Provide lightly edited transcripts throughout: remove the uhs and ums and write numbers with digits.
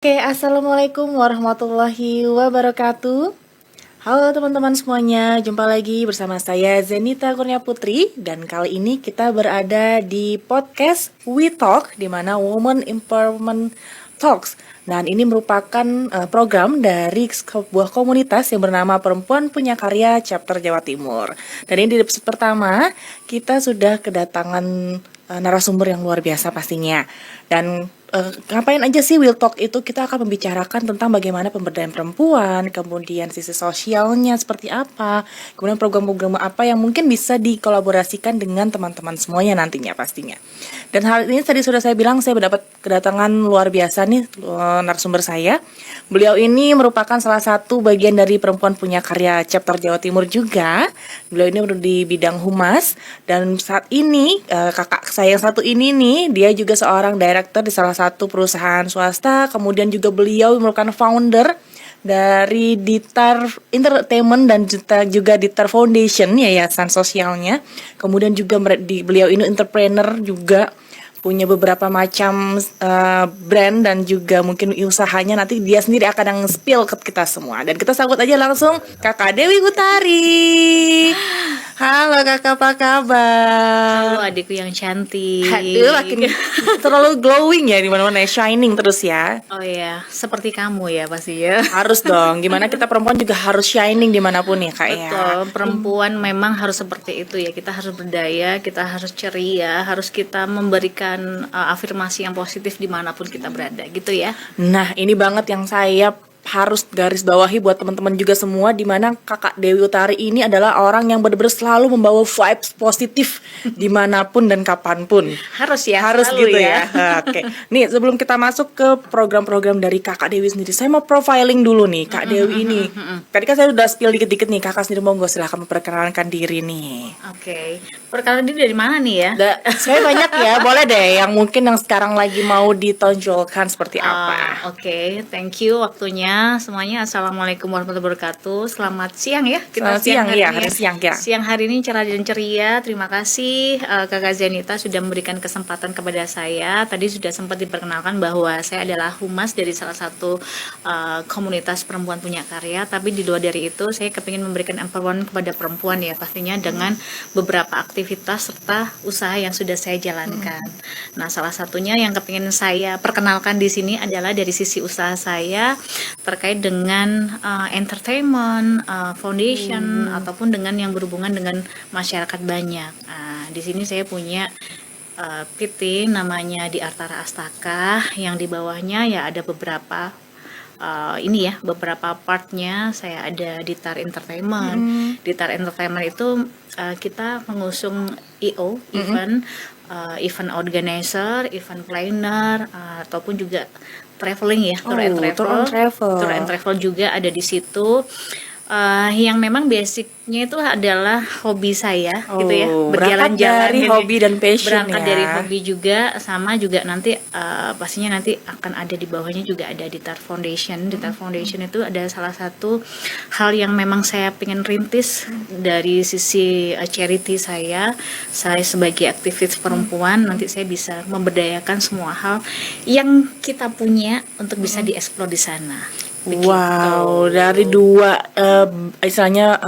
Oke, assalamualaikum warahmatullahi wabarakatuh. Halo teman-teman semuanya, jumpa lagi bersama saya Zenita Kurnia Putri. Dan kali ini kita berada di podcast We Talk, di mana Women Empowerment Talks. Dan ini merupakan program dari sebuah komunitas yang bernama Perempuan Punya Karya Chapter Jawa Timur. Dan ini di episode pertama, kita sudah kedatangan narasumber yang luar biasa pastinya. Dan ngapain aja sih Will Talk itu? Kita akan membicarakan tentang bagaimana pemberdayaan perempuan, kemudian sisi sosialnya seperti apa, kemudian program-program apa yang mungkin bisa dikolaborasikan dengan teman-teman semuanya nantinya pastinya. Dan hal ini tadi sudah saya bilang, saya mendapat kedatangan luar biasa nih narasumber saya. Beliau ini merupakan salah satu bagian dari Perempuan Punya Karya Chapter Jawa Timur juga. Beliau ini di bidang humas, dan saat ini kakak saya yang satu ini nih, dia juga seorang director di salah satu perusahaan swasta. Kemudian juga beliau merupakan founder dari Ditar Entertainment dan juga Ditar Foundation, yayasan sosialnya. Kemudian juga beliau ini entrepreneur juga, punya beberapa macam brand dan juga mungkin usahanya. Nanti dia sendiri akan yang spill ke kita semua. Dan kita sambut aja langsung Kakak Dewi Utari. Halo Kakak, apa kabar? Halo adikku yang cantik. Aduh, makin terlalu glowing ya, di mana-mana shining terus ya. Oh iya, seperti kamu ya pasti ya. Harus dong, gimana kita perempuan juga harus shining dimanapun ya Kak ya. Betul, perempuan memang harus seperti itu ya. Kita harus berdaya, kita harus ceria, harus kita memberikan afirmasi yang positif dimanapun kita berada, gitu ya. Nah, ini banget yang saya harus garis bawahi buat teman-teman juga semua, di mana Kakak Dewi Utari ini adalah orang yang benar-benar selalu membawa vibes positif dimanapun dan kapanpun. Harus ya, harus selalu gitu ya. Oke. Nih, sebelum kita masuk ke program-program dari Kakak Dewi sendiri, saya mau profiling dulu nih Kak Dewi ini. Tadi kan saya udah spill dikit-dikit nih, Kakak sendiri monggo silahkan memperkenalkan diri nih. Oke. Perkenalan diri dari mana nih ya? Saya banyak ya, boleh deh yang mungkin yang sekarang lagi mau ditonjolkan seperti apa. Oke, thank you waktunya semuanya. Assalamualaikum warahmatullahi wabarakatuh. Selamat siang ya. Selamat siang ya, hari siang ya. Siang hari ini cerah dan ceria. Terima kasih Kakak Zenita sudah memberikan kesempatan kepada saya. Tadi sudah sempat diperkenalkan bahwa saya adalah humas dari salah satu komunitas Perempuan Punya Karya. Tapi di luar dari itu, saya kepingin memberikan empowerment kepada perempuan ya, pastinya dengan beberapa aktivitas serta usaha yang sudah saya jalankan. Nah, salah satunya yang kepingin saya perkenalkan di sini adalah dari sisi usaha saya terkait dengan entertainment, foundation, ataupun dengan yang berhubungan dengan masyarakat banyak. Di sini saya punya PT namanya Di Artara Astaka, yang di bawahnya ya ada beberapa ini ya, beberapa partnya. Saya ada Ditar Entertainment. Ditar Entertainment itu kita mengusung EO, event organizer, event planner, ataupun juga traveling ya, tour and travel juga ada di situ. Yang memang basicnya itu adalah hobi saya, gitu ya, berjalan-jalan dari hobi dan passion. Berangkat dari hobi juga, sama juga nanti pastinya nanti akan ada di bawahnya juga ada Ditar Foundation. Ditar Foundation itu ada salah satu hal yang memang saya pengen rintis dari sisi charity saya sebagai aktivis perempuan. Nanti saya bisa memberdayakan semua hal yang kita punya untuk bisa dieksplor di sana. Begitu. Wow, dari dua istilahnya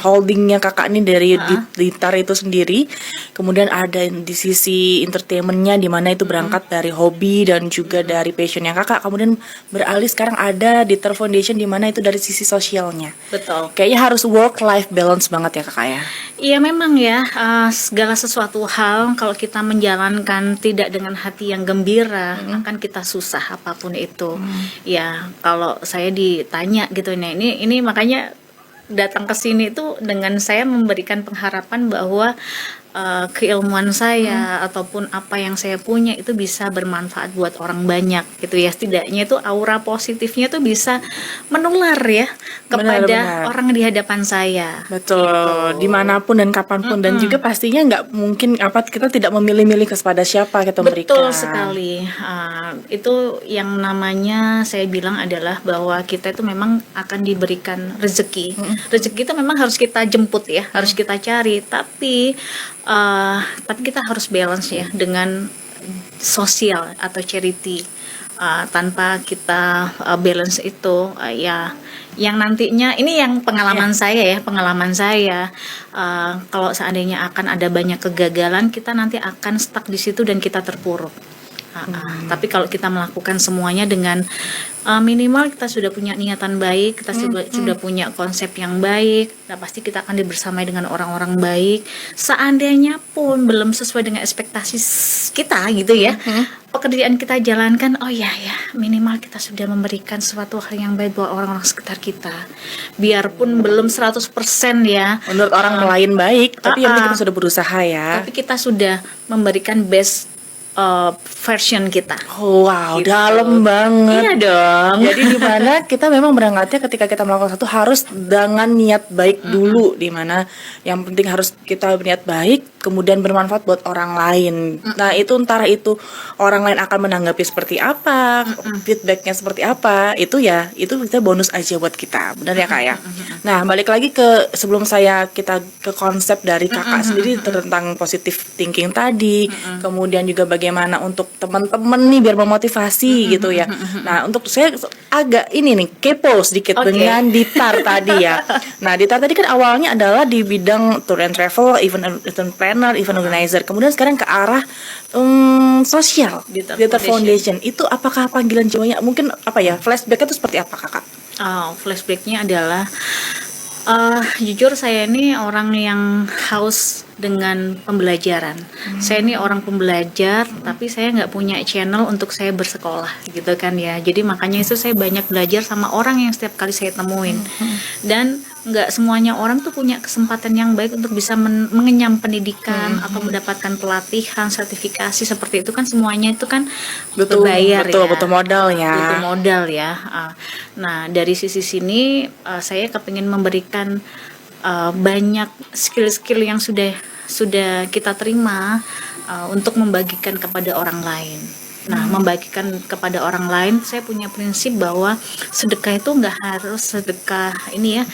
holdingnya kakak ini dari Ditar itu sendiri, kemudian ada di sisi entertainmentnya, di mana itu berangkat dari hobi dan juga dari passionnya kakak, kemudian beralih sekarang ada Ditar Foundation, di mana itu dari sisi sosialnya. Betul. Kayaknya harus work life balance banget ya kakak ya. Iya memang ya, segala sesuatu hal kalau kita menjalankan tidak dengan hati yang gembira akan kita susah apapun itu. Ya kalau saya ditanya gitu, nah ini makanya datang ke sini itu dengan saya memberikan pengharapan bahwa keilmuan saya ataupun apa yang saya punya itu bisa bermanfaat buat orang banyak gitu ya. Setidaknya itu aura positifnya itu bisa menular ya kepada orang di hadapan saya. Betul, gitu. Dimanapun dan kapanpun. Dan juga pastinya nggak mungkin kita tidak memilih-milih kepada siapa kita berikan. Betul sekali. Itu yang namanya saya bilang adalah bahwa kita itu memang akan diberikan rezeki. Rezeki itu memang harus kita jemput ya, harus kita cari. Tapi kita harus balance ya dengan sosial atau charity. Tanpa kita balance itu, ya yang nantinya ini yang pengalaman saya kalau seandainya akan ada banyak kegagalan, kita nanti akan stuck di situ dan kita terpuruk. Tapi kalau kita melakukan semuanya dengan minimal kita sudah punya niatan baik, kita sudah punya konsep yang baik, nah pasti kita akan dibersamai dengan orang-orang baik. Seandainya pun belum sesuai dengan ekspektasi kita gitu ya, pekerjaan kita jalankan, minimal kita sudah memberikan suatu hal yang baik buat orang-orang sekitar kita. Biarpun belum 100% ya. Menurut orang lain baik, tapi yang penting kita sudah berusaha ya. Tapi kita sudah memberikan best version kita. Wow, gitu. dalam banget. Iya dong. Jadi di mana kita memang berangkatnya ketika kita melakukan satu harus dengan niat baik dulu, di mana yang penting harus kita berniat baik, kemudian bermanfaat buat orang lain. Nah, itu entah itu orang lain akan menanggapi seperti apa, feedbacknya seperti apa, itu kita bonus aja buat kita. Benar ya Kak ya? Nah, balik lagi ke sebelum kita ke konsep dari Kakak sendiri tentang positive thinking tadi, kemudian juga bagaimana untuk teman-teman nih biar memotivasi gitu ya. Nah, untuk saya agak ini nih kepo sedikit dengan Ditar tadi ya. Nah, Ditar tadi kan awalnya adalah di bidang tour and travel, event planner, event organizer. Kemudian sekarang ke arah sosial, Ditar Foundation. Itu apakah panggilan jiwanya? Mungkin flashbacknya itu seperti apa Kakak? Flashbacknya adalah jujur saya ini orang yang haus dengan pembelajaran. Saya ini orang pembelajar, tapi saya nggak punya channel untuk saya bersekolah gitu kan ya. Jadi makanya itu saya banyak belajar sama orang yang setiap kali saya temuin. Dan nggak semuanya orang tuh punya kesempatan yang baik untuk bisa mengenyam pendidikan atau mendapatkan pelatihan, sertifikasi seperti itu kan, semuanya itu kan berbayar ya. Betul modal ya. Butuh modal ya. Nah, dari sisi sini saya kepingin memberikan banyak skill-skill yang sudah kita terima untuk membagikan kepada orang lain. Nah, membagikan kepada orang lain, saya punya prinsip bahwa sedekah itu nggak harus sedekah ini ya,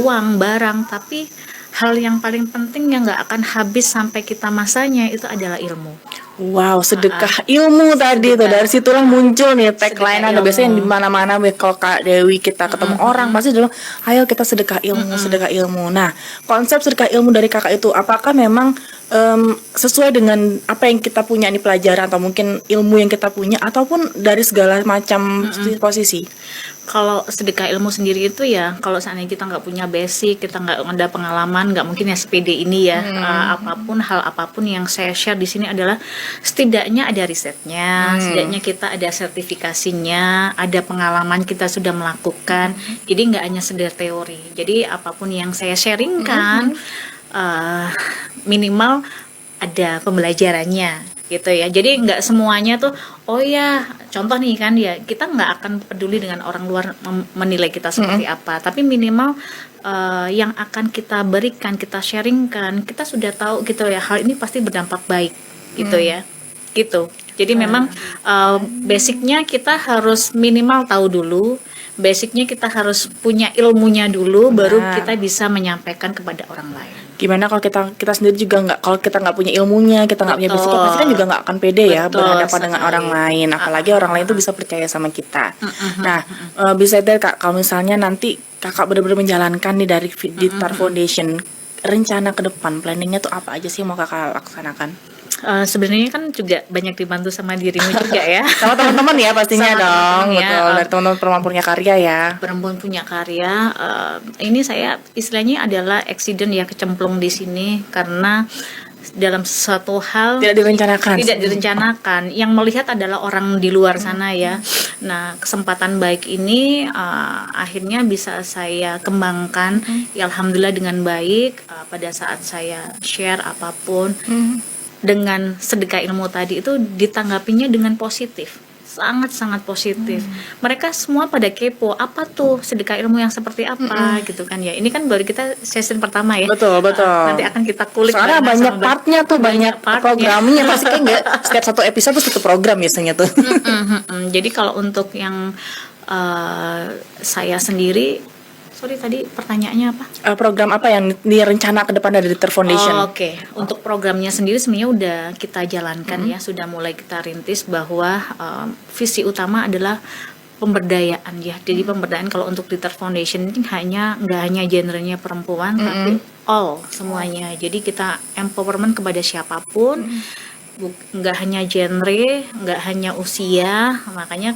uang, barang, tapi hal yang paling penting yang nggak akan habis sampai kita masanya itu adalah ilmu. Wow, sedekah ilmu tadi tuh, dari situlah muncul nih tagline ada biasanya di mana-mana kalau Kak Dewi kita ketemu orang pasti bilang, ayo kita sedekah ilmu, sedekah ilmu. Nah, konsep sedekah ilmu dari Kakak itu apakah memang sesuai dengan apa yang kita punya ini pelajaran atau mungkin ilmu yang kita punya ataupun dari segala macam posisi? Kalau sedekah ilmu sendiri itu ya, kalau seandainya kita nggak punya basic, kita nggak ada pengalaman, nggak mungkin ya sepede ini ya. Hal apapun yang saya share di sini adalah setidaknya ada risetnya, setidaknya kita ada sertifikasinya, ada pengalaman kita sudah melakukan. Jadi nggak hanya sekedar teori. Jadi apapun yang saya sharingkan, minimal ada pembelajarannya gitu ya. Jadi nggak semuanya tuh contoh nih kan ya, kita nggak akan peduli dengan orang luar menilai kita seperti apa, tapi minimal yang akan kita berikan, kita sharingkan, kita sudah tahu gitu ya, hal ini pasti berdampak baik gitu ya gitu. Jadi memang basicnya kita harus minimal tahu dulu, basicnya kita harus punya ilmunya dulu, baru kita bisa menyampaikan kepada orang lain. Gimana kalau kita sendiri juga kalau kita nggak punya ilmunya, kita nggak punya basicnya, pasti kan juga nggak akan pede ya berhadapan dengan orang lain, apalagi orang lain tuh bisa percaya sama kita. Nah, bisa deh Kak, kalau misalnya nanti Kakak benar-benar menjalankan nih dari Ditar Foundation, rencana ke depan, planningnya tuh apa aja sih yang mau Kakak laksanakan? Sebenarnya kan juga banyak dibantu sama dirimu juga ya. Sama teman-teman ya pastinya sama dong, teman-teman betul. ya. Dari teman-teman perempuan punya karya ya. Perempuan punya karya, ini saya istilahnya adalah accident ya, kecemplung di sini karena dalam suatu hal tidak direncanakan. Yang melihat adalah orang di luar sana ya. Nah, kesempatan baik ini akhirnya bisa saya kembangkan ya, alhamdulillah dengan baik. Pada saat saya share apapun dengan sedekah ilmu tadi itu ditanggapinya dengan positif, sangat positif. Mereka semua pada kepo, apa tuh sedekah ilmu yang seperti apa gitu kan ya. Ini kan baru kita session pertama ya. Betul. Nanti akan kita kulik. Soalnya banyak partnya tuh, banyak programnya pasti kan nggak setiap satu episode tuh satu program biasanya tuh. Jadi kalau untuk yang saya sendiri Sorry tadi pertanyaannya apa? Program apa yang direncana ke depan dari Ditter Foundation? Oke. Untuk programnya sendiri sebenarnya udah kita jalankan ya, sudah mulai kita rintis bahwa visi utama adalah pemberdayaan ya. Jadi pemberdayaan kalau untuk Ditter Foundation ini nggak hanya genrenya perempuan, tapi all semuanya. Jadi kita empowerment kepada siapapun, nggak hanya genre, nggak hanya usia. Makanya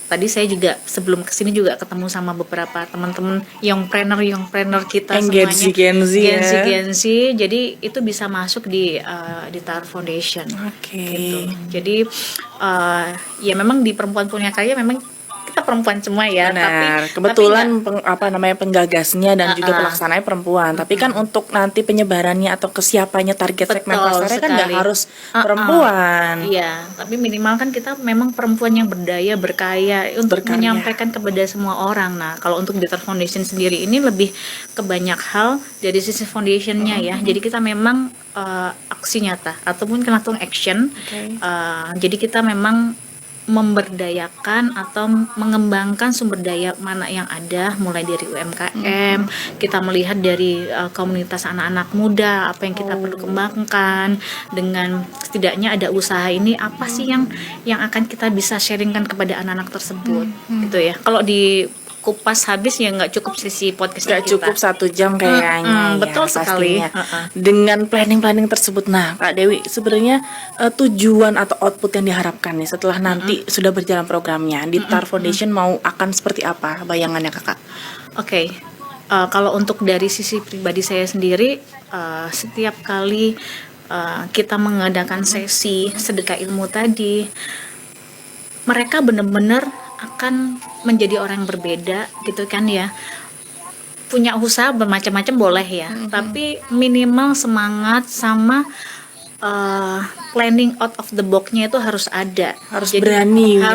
tadi saya juga sebelum kesini juga ketemu sama beberapa teman-teman youngpreneur kita Gen semuanya Gen Z ya. Gen Z. Jadi itu bisa masuk di Ditter Foundation. Oke. Gitu. Jadi ya memang di Perempuan Punya Karya memang kita perempuan semua ya. Benar. Tapi Kebetulan penggagasnya dan juga pelaksananya perempuan. Tapi kan untuk nanti penyebarannya atau kesiapannya target segmen Betul pasarnya kan nggak sekali. harus perempuan. Iya, tapi minimal kan kita memang perempuan yang berdaya, berkaya untuk Berkarya. menyampaikan kepada semua orang. Nah, kalau untuk Ditter Foundation sendiri ini lebih ke banyak hal dari sisi foundationnya ya. Jadi kita memang aksi nyata ataupun langsung action. Oke. Jadi kita memang memberdayakan atau mengembangkan sumber daya mana yang ada, mulai dari UMKM, kita melihat dari komunitas anak-anak muda apa yang kita perlu kembangkan, dengan setidaknya ada usaha ini apa sih yang akan kita bisa sharingkan kepada anak-anak tersebut gitu ya. Kalau di kupas habis ya nggak cukup sesi podcast Gak kita. cukup 1 jam kayaknya. betul sekali. pastinya. Dengan planning tersebut, nah Kak Dewi, sebenarnya tujuan atau output yang diharapkan nih setelah nanti sudah berjalan programnya, Ditter Foundation akan seperti apa bayangannya Kakak? Oke. Kalau untuk dari sisi pribadi saya sendiri, setiap kali kita mengadakan sesi sedekah ilmu tadi, mereka benar-benar akan menjadi orang yang berbeda gitu kan ya. Punya usaha bermacam-macam boleh ya, tapi minimal semangat sama planning out of the box-nya itu harus ada. Harus berani ya.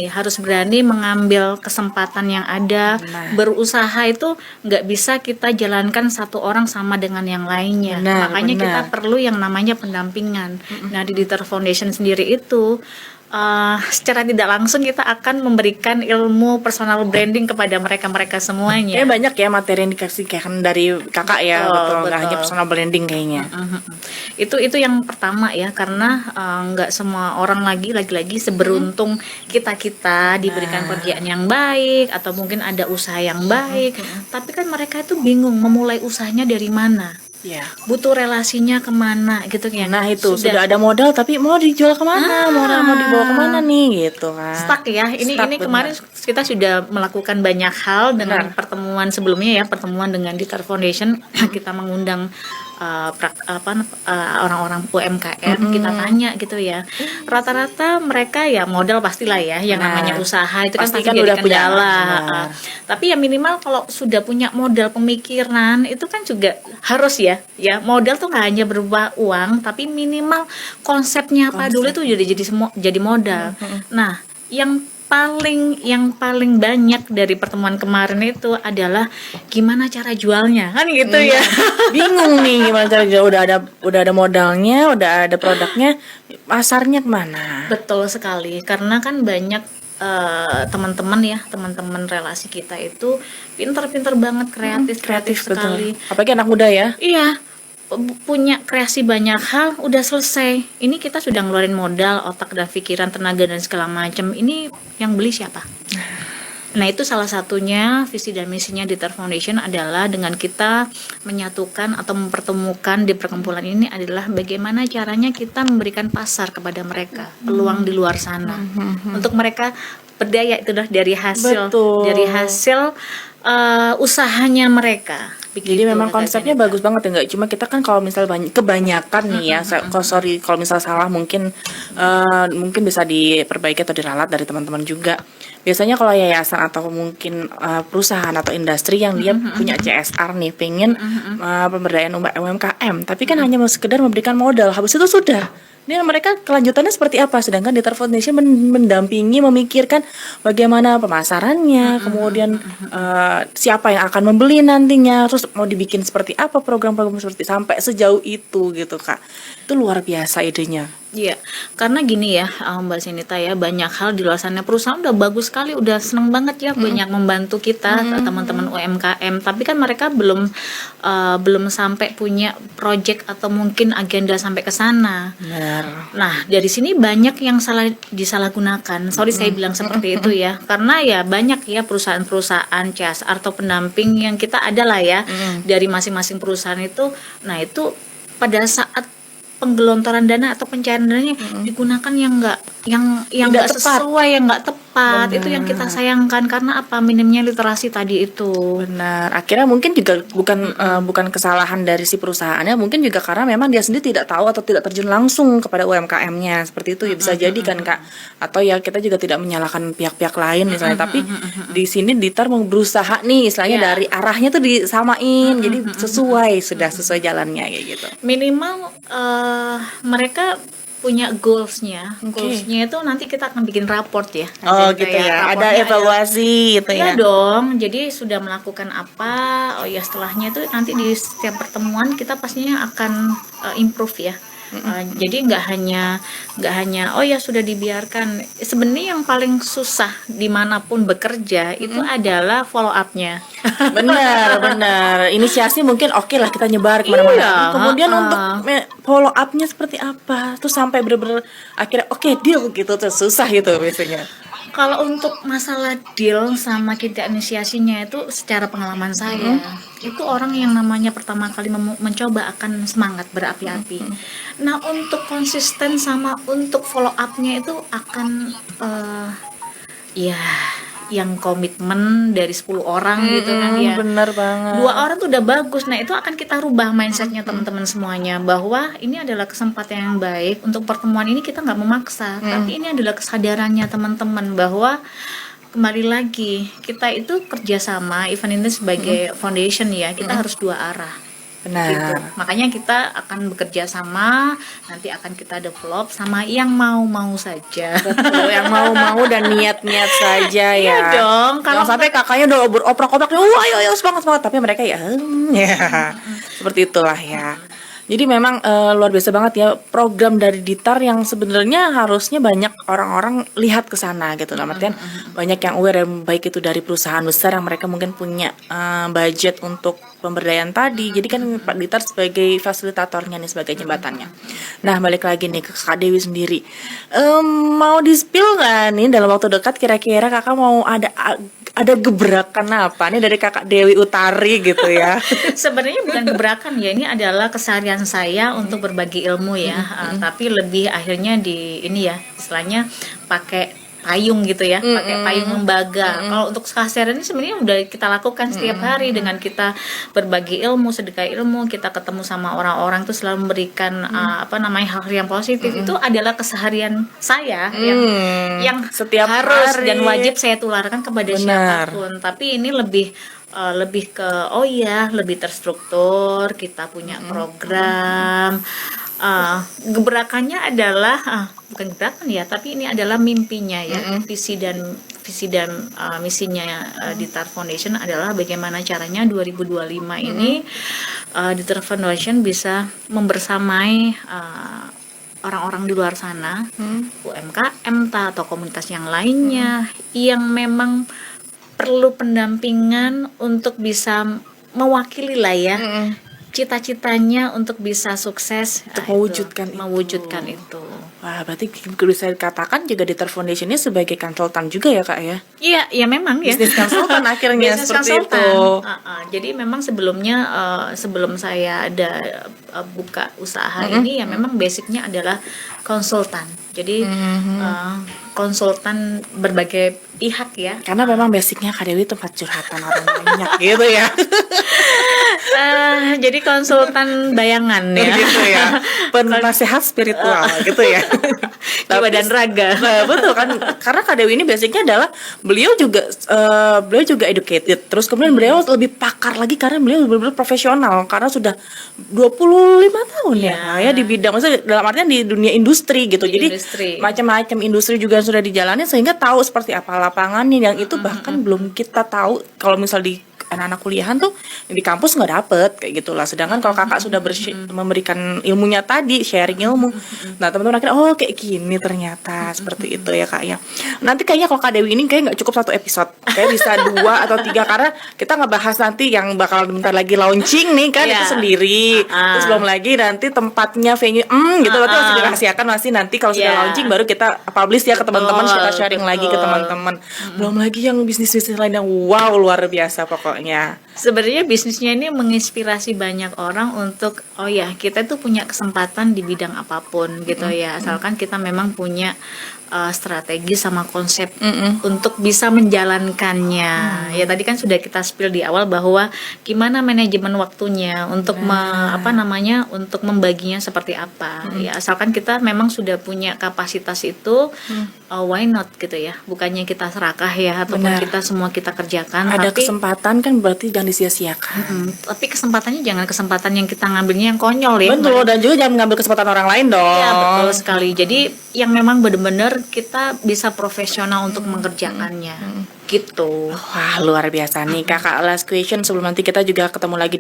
Harus berani mengambil kesempatan yang ada. Benar. Berusaha itu nggak bisa kita jalankan satu orang sama dengan yang lainnya. Makanya kita perlu yang namanya pendampingan. Nah, di Ditter Foundation sendiri itu secara tidak langsung kita akan memberikan ilmu personal branding kepada mereka semuanya. Kayaknya banyak ya materi yang dikasihkan dari Kakak ya, betul. Nggak hanya personal branding kayaknya. Itu yang pertama ya, karena nggak semua orang lagi-lagi seberuntung kita diberikan kerjaan yang baik atau mungkin ada usaha yang baik, tapi kan mereka itu bingung memulai usahanya dari mana. Ya. Butuh relasinya kemana gitu ya. Nah itu sudah ada modal tapi mau dijual kemana, mau dibawa kemana nih gitu kan. Stuck ya. Ini kemarin kita sudah melakukan banyak hal dengan pertemuan sebelumnya ya, pertemuan dengan Ditter Foundation. Kita mengundang orang-orang UMKM, kita tanya gitu ya. Rata-rata mereka ya modal pastilah ya, yang namanya usaha itu kan pasti jadi udah kendala. Tapi ya minimal kalau sudah punya modal pemikiran itu kan juga harus ya modal tuh nggak hanya berupa uang, tapi minimal konsepnya apa dulu itu jadi modal. Nah, yang paling banyak dari pertemuan kemarin itu adalah gimana cara jualnya kan gitu ya. Bingung nih gimana cara jual, udah ada modalnya, udah ada produknya, pasarnya kemana? Betul sekali, karena kan banyak teman-teman relasi kita itu pinter-pinter banget, kreatif sekali. Apalagi anak muda ya. Iya, punya kreasi banyak hal, udah selesai. Ini kita sudah ngeluarin modal, otak dan pikiran, tenaga dan segala macam. Ini yang beli siapa? Nah, itu salah satunya visi dan misinya Ditter Foundation adalah dengan kita menyatukan atau mempertemukan di perkumpulan ini adalah bagaimana caranya kita memberikan pasar kepada mereka, peluang di luar sana. Untuk mereka berdaya itu dari hasil usahanya mereka. Jadi memang konsepnya bagus banget ya, nggak cuma kita kan kalau misal kebanyakan nih ya, kalau misal salah mungkin bisa diperbaiki atau diralat dari teman-teman juga. Biasanya kalau yayasan atau mungkin perusahaan atau industri yang dia punya CSR nih, pengen pemberdayaan UMKM, tapi kan hanya sekedar memberikan modal, habis itu sudah. Ini mereka kelanjutannya seperti apa? Sedangkan Ditter Foundation mendampingi, memikirkan bagaimana pemasarannya, kemudian siapa yang akan membeli nantinya, terus mau dibikin seperti apa program-program seperti sampai sejauh itu gitu Kak. Itu luar biasa idenya. Iya, karena gini ya, Mbak Sinita ya, banyak hal di luar sana perusahaan udah bagus sekali, udah seneng banget ya, banyak membantu kita teman-teman UMKM, tapi kan mereka belum sampai punya project atau mungkin agenda sampai ke sana. Benar. Nah, dari sini banyak yang disalahgunakan. Sorry saya bilang seperti itu ya, karena ya banyak ya perusahaan-perusahaan CSR atau pendamping yang kita ada lah ya dari masing-masing perusahaan itu. Nah, itu pada saat penggelontoran dana atau pencairan dananya digunakan yang Tidak nggak tepat. sesuai, yang nggak tepat. Itu yang kita sayangkan, karena apa, minimnya literasi tadi itu. Benar. Akhirnya mungkin juga bukan kesalahan dari si perusahaannya, mungkin juga karena memang dia sendiri tidak tahu atau tidak terjun langsung kepada UMKM-nya. Seperti itu ya bisa jadi kan, Kak. Atau ya kita juga tidak menyalahkan pihak-pihak lain misalnya, tapi di sini Ditar mau berusaha nih istilahnya Ya. dari arahnya tuh disamain. Jadi sudah sesuai jalannya kayak gitu. Minimal mereka punya goalsnya. Oke. Goalsnya itu nanti kita akan bikin raport ya. Oh Jadi gitu kayak ya. Ada raportnya evaluasi gitu Iya ya. dong, jadi sudah melakukan apa, oh ya setelahnya itu nanti di setiap pertemuan kita pastinya akan improve ya. Jadi nggak hanya oh ya sudah dibiarkan. Sebenarnya yang paling susah dimanapun bekerja itu adalah follow up-nya. Benar. Inisiasi mungkin oke lah kita nyebar kemana-mana. Iya, Kemudian ha-ha. untuk follow up-nya seperti apa? Terus sampai bener-bener akhirnya oke deal gitu tuh susah gitu biasanya. Kalau untuk masalah deal sama kita inisiasinya itu secara pengalaman saya, itu orang yang namanya pertama kali mencoba akan semangat berapi-api. Nah, untuk konsisten sama untuk follow up-nya itu akan ya yang komitmen dari 10 orang gitu kan ya. Bener banget. 2 orang tuh udah bagus. Nah, itu akan kita rubah mindsetnya teman-teman semuanya, bahwa ini adalah kesempatan yang baik untuk pertemuan ini. Kita nggak memaksa, tapi ini adalah kesadarannya teman-teman bahwa kembali lagi kita itu kerjasama event ini sebagai foundation ya, kita harus 2 arah. Benar. Gitu. Makanya kita akan bekerja sama, nanti akan kita develop sama yang mau-mau saja. Betul, yang mau-mau dan niat-niat saja ya. Iya dong, Kalau kalau sampai kakaknya udah beroprak-oprak, wah ayo semangat tapi mereka ya, ya. Seperti itulah ya. Jadi memang luar biasa banget ya program dari Ditar yang sebenarnya harusnya banyak orang-orang lihat ke sana gitu. Dalam artian banyak yang aware, baik itu dari perusahaan besar yang mereka mungkin punya budget untuk pemberdayaan tadi. Jadi kan Pak Ditar sebagai fasilitatornya nih, sebagai jembatannya. Nah balik lagi nih ke Kak Dewi sendiri. Mau di-spill nggak nih dalam waktu dekat kira-kira kakak mau ada gebrakan apa nih dari Kakak Dewi Utari gitu ya? sebenarnya bukan gebrakan ya, ini adalah keseharian saya untuk berbagi ilmu ya, tapi lebih akhirnya di ini ya, istilahnya pakai payung gitu ya, pakai payung lembaga. Kalau untuk keseharian ini sebenarnya udah kita lakukan setiap hari dengan kita berbagi ilmu, sedekah ilmu, kita ketemu sama orang-orang tuh selalu memberikan hal yang positif. Itu adalah keseharian saya yang Setiap harus hari. dan wajib saya tularkan kepada Benar. siapapun. Tapi ini lebih ke lebih terstruktur, kita punya program. Gebrakannya adalah bukan gebrakan ya, tapi ini adalah mimpinya ya. Visi dan misinya Ditar Foundation adalah bagaimana caranya 2025 ini Ditar Foundation bisa membersamai orang-orang di luar sana, UMKM atau komunitas yang lainnya yang memang perlu pendampingan untuk bisa mewakili lah ya cita-citanya untuk bisa sukses, Untuk mewujudkan itu. Wah, berarti bisa dikatakan juga Ditar Foundation ini sebagai konsultan juga ya Kak ya? Iya, ya memang ya. Bisnis konsultan akhirnya Bisnis seperti konsultan. itu. Jadi memang sebelumnya sebelum saya ada buka usaha ini ya memang basicnya adalah konsultan. Jadi konsultan berbagai pihak ya. Karena memang basicnya Kak Dewi tempat curhatan orang banyak gitu ya. Jadi konsultan bayangan ya. Gitu ya. Penasehat spiritual gitu ya. Jiwa dan raga. Nah, betul kan, karena Kak Dewi ini basicnya adalah beliau juga educated, terus kemudian beliau lebih pakar lagi karena beliau benar-benar profesional karena sudah 25 tahun ya di bidang, maksudnya dalam artian di dunia industri gitu. Jadi industri. macam-macam industri juga sudah dijalani sehingga tahu seperti apa lapangannya yang itu bahkan belum kita tahu kalau misal di anak-anak kuliahan tuh di kampus nggak dapet kayak gitulah. Sedangkan kalau kakak sudah memberikan ilmunya tadi, sharing ilmu, nah teman-teman akhirnya oh kayak gini ternyata seperti itu ya kak ya. Nanti kayaknya kalau Kak Dewi ini kayak nggak cukup 1 episode, kayak bisa 2 atau 3 karena kita nggak bahas nanti yang bakal bentar lagi launching nih kan, itu sendiri. Terus belum lagi nanti tempatnya venue gitu, berarti masih dirahasiakan, masih nanti kalau sudah launching baru kita publish ya ke teman-teman, kita sharing lagi ke teman-teman. Belum lagi yang bisnis-bisnis lain yang wow luar biasa pokoknya. Sebenarnya bisnisnya ini menginspirasi banyak orang untuk oh ya kita tuh punya kesempatan di bidang apapun gitu ya, asalkan kita memang punya strategi sama konsep untuk bisa menjalankannya. Ya tadi kan sudah kita spill di awal bahwa gimana manajemen waktunya untuk untuk membaginya seperti apa. Ya asalkan kita memang sudah punya kapasitas itu, why not gitu ya. Bukannya kita serakah ya ataupun kita semua kita kerjakan. Ada kesempatan kan berarti jangan disia-siakan. Tapi kesempatannya jangan kesempatan yang kita ngambilnya yang konyol ya. Betul, dan juga jangan mengambil kesempatan orang lain dong. Ya betul sekali. Jadi yang memang benar-benar kita bisa profesional untuk mengerjakannya gitu. Wah luar biasa nih kakak. Last question sebelum nanti kita juga ketemu lagi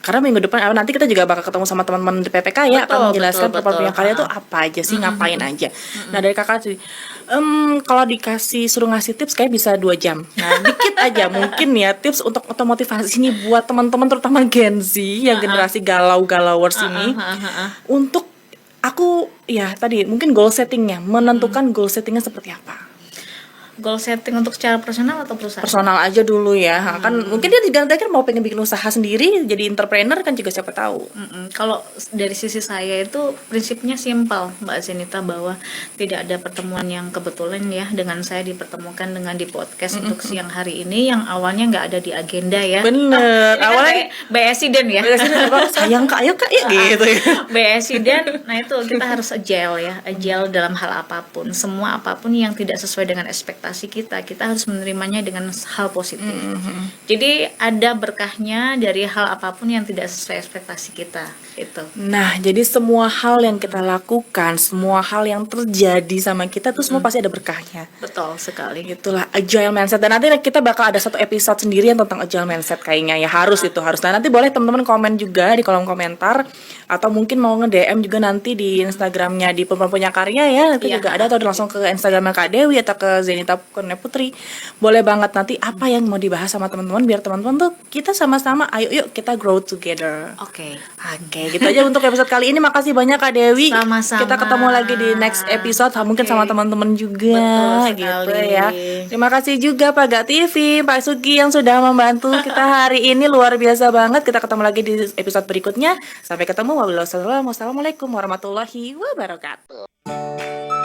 karena minggu depan nanti kita juga bakal ketemu sama teman-teman di PPK ya, akan menjelaskan perempuan karya itu apa aja sih, ngapain aja. Nah dari kakak sih kalau dikasih suruh ngasih tips kayak bisa 2 jam. Nah dikit aja mungkin ya tips untuk motivasi nih buat teman-teman terutama Gen Z yang generasi galau-galauers ini, untuk aku ya tadi mungkin goal settingnya, menentukan goal settingnya seperti apa. Goal setting untuk secara personal atau perusahaan? Personal aja dulu ya. Kan mungkin dia digantikan mau pengen bikin usaha sendiri jadi entrepreneur kan juga siapa tahu. Kalau dari sisi saya itu prinsipnya simpel Mbak Zenita, bahwa tidak ada pertemuan yang kebetulan ya dengan saya dipertemukan dengan di podcast untuk siang hari ini yang awalnya nggak ada di agenda ya. Bener. Awalnya BSiden ya. Sayang kak, ayo kak ya gitu ya. BSiden, nah itu kita harus agile ya, agile dalam hal apapun, semua apapun yang tidak sesuai dengan ekspektasi kita harus menerimanya dengan hal positif. Jadi ada berkahnya dari hal apapun yang tidak sesuai ekspektasi kita itu. Nah jadi semua hal yang kita lakukan, semua hal yang terjadi sama kita tuh semua pasti ada berkahnya. Betul sekali. Itulah agile mindset, dan nanti kita bakal ada 1 episode sendiri yang tentang agile mindset kayaknya ya, harus. Nah nanti boleh teman-teman komen juga di kolom komentar, atau mungkin mau nge-DM juga nanti di Instagramnya di Perempuan Punya Karya ya, itu juga ada, atau langsung ke Instagramnya Kak Dewi atau ke Zenita Kurnia Putri. Boleh banget nanti apa yang mau dibahas sama teman-teman, biar teman-teman tuh kita sama-sama ayo yuk kita grow together. Oke, gitu aja untuk episode kali ini. Makasih banyak Kak Dewi. Sama-sama. Kita ketemu lagi di next episode mungkin sama teman-teman juga. Betul gitu sekali. ya. Terima kasih juga Pak Gak TV, Pak Sugi yang sudah membantu kita hari ini, luar biasa banget. Kita ketemu lagi di episode berikutnya. Sampai ketemu. Wassalamualaikum warahmatullahi wabarakatuh.